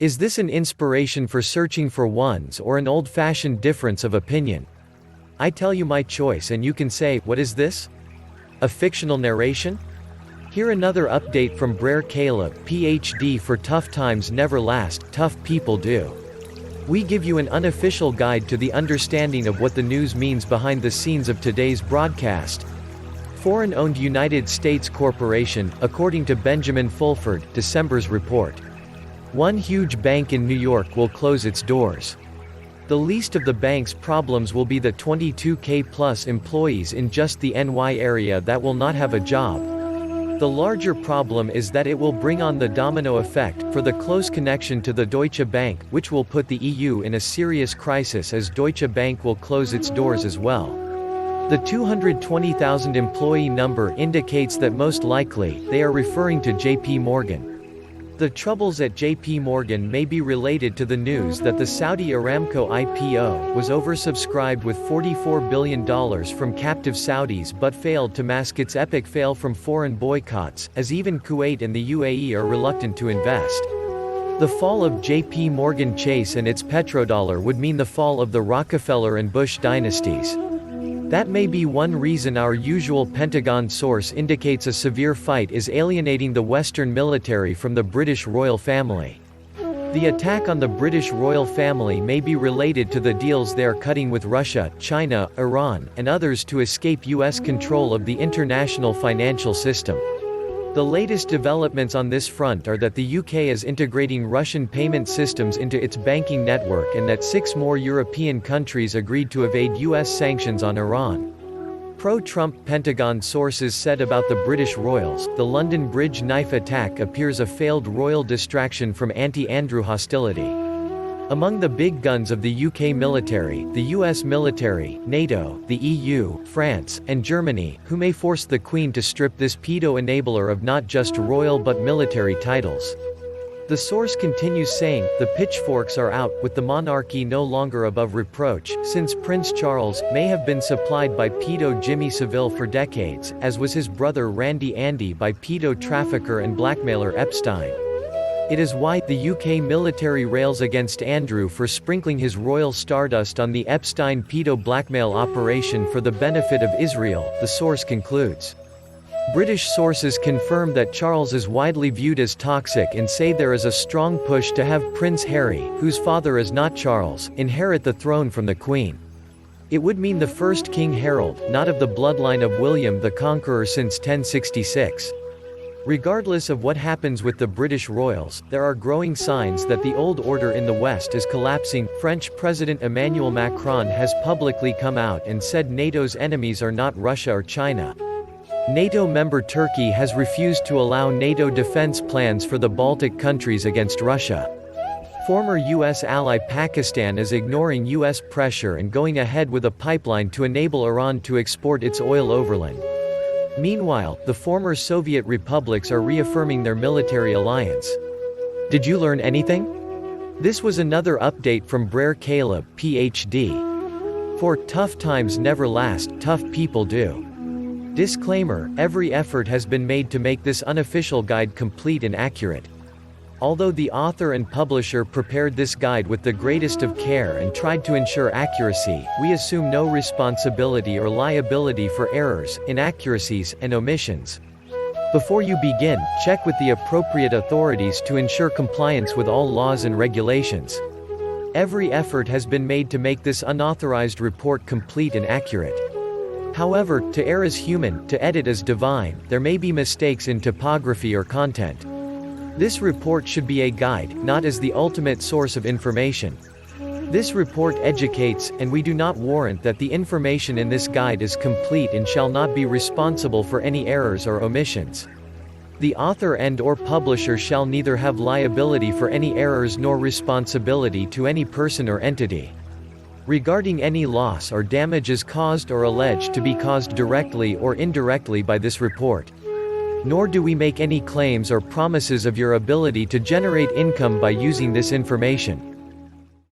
Is this an inspiration for searching for ones or an old-fashioned difference of opinion? I tell you my choice and you can say, what is this? A fictional narration? Here another update from Brer Caleb, Ph.D. for Tough Times Never Last, Tough People Do. We give you an unofficial guide to the understanding of what the news means behind the scenes of today's broadcast. Foreign-owned United States corporation, according to Benjamin Fulford December's report. One huge bank in New York will close its doors. The least of the bank's problems will be the 22K plus employees in just the NY area that will not have a job. The larger problem is that it will bring on the domino effect, for the close connection to the Deutsche Bank, which will put the EU in a serious crisis as Deutsche Bank will close its doors as well. The 220,000 employee number indicates that most likely, they are referring to JP Morgan. The troubles at JP Morgan may be related to the news that the Saudi Aramco IPO was oversubscribed with $44 billion from captive Saudis but failed to mask its epic fail from foreign boycotts, as even Kuwait and the UAE are reluctant to invest. The fall of JP Morgan Chase and its petrodollar would mean the fall of the Rockefeller and Bush dynasties. That may be one reason our usual Pentagon source indicates a severe fight is alienating the Western military from the British royal family. The attack on the British royal family may be related to the deals they are cutting with Russia, China, Iran, and others to escape US control of the international financial system. The latest developments on this front are that the UK is integrating Russian payment systems into its banking network and that 6 more European countries agreed to evade US sanctions on Iran. Pro-Trump Pentagon sources said about the British royals, the London Bridge knife attack appears a failed royal distraction from anti-Andrew hostility. Among the big guns of the UK military, the US military, NATO, the EU, France, and Germany, who may force the Queen to strip this pedo-enabler of not just royal but military titles. The source continues saying, the pitchforks are out, with the monarchy no longer above reproach, since Prince Charles may have been supplied by pedo Jimmy Savile for decades, as was his brother Randy Andy by pedo trafficker and blackmailer Epstein. It is why the UK military rails against Andrew for sprinkling his royal stardust on the Epstein pedo blackmail operation for the benefit of Israel, the source concludes. British sources confirm that Charles is widely viewed as toxic and say there is a strong push to have Prince Harry, whose father is not Charles, inherit the throne from the Queen. It would mean the first King Harold, not of the bloodline of William the Conqueror since 1066. Regardless of what happens with the British royals, there are growing signs that the old order in the West is collapsing. French President Emmanuel Macron has publicly come out and said NATO's enemies are not Russia or China. NATO member Turkey has refused to allow NATO defense plans for the Baltic countries against Russia. Former U.S. ally Pakistan is ignoring U.S. pressure and going ahead with a pipeline to enable Iran to export its oil overland. Meanwhile, the former Soviet republics are reaffirming their military alliance. Did you learn anything? This was another update from Brer Caleb, Ph.D. For Tough Times Never Last, Tough People Do. Disclaimer: every effort has been made to make this unofficial guide complete and accurate. Although the author and publisher prepared this guide with the greatest of care and tried to ensure accuracy, we assume no responsibility or liability for errors, inaccuracies, and omissions. Before you begin, check with the appropriate authorities to ensure compliance with all laws and regulations. Every effort has been made to make this unauthorized report complete and accurate. However, to err is human, to edit is divine. There may be mistakes in typography or content. This report should be a guide, not as the ultimate source of information. This report educates, and we do not warrant that the information in this guide is complete and shall not be responsible for any errors or omissions. The author and/or publisher shall neither have liability for any errors nor responsibility to any person or entity. Regarding any loss or damages caused or alleged to be caused directly or indirectly by this report, nor do we make any claims or promises of your ability to generate income by using this information.